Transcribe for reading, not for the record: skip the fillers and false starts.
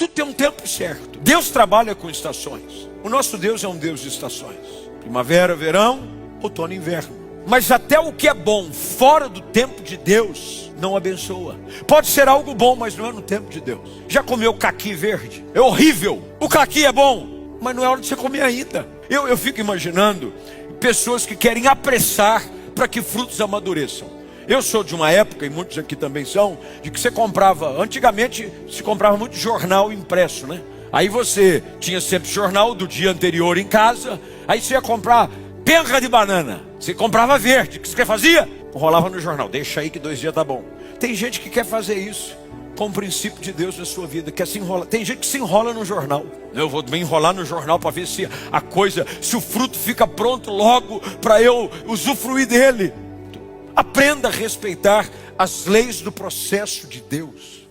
Tudo tem um tempo certo. Deus trabalha com estações. O nosso Deus é um Deus de estações. Primavera, verão, outono e inverno. Mas até o que é bom fora do tempo de Deus não abençoa. Pode ser algo bom, mas não é no tempo de Deus. Já comeu caqui verde? É horrível. O caqui é bom, mas não é hora de você comer ainda. Eu fico imaginando pessoas que querem apressar para que frutos amadureçam. Eu sou de uma época, e muitos aqui também são, de que você comprava, antigamente se comprava muito jornal impresso, né? Aí você tinha sempre jornal do dia anterior em casa, aí você ia comprar penca de banana, você comprava verde, o que você fazia? Enrolava no jornal, deixa aí que 2 dias tá bom. Tem gente que quer fazer isso com o princípio de Deus na sua vida, quer se enrolar. Tem gente que se enrola no jornal. Eu vou me enrolar no jornal para ver se a coisa, se o fruto fica pronto logo para eu usufruir dele. Aprenda a respeitar as leis do processo de Deus.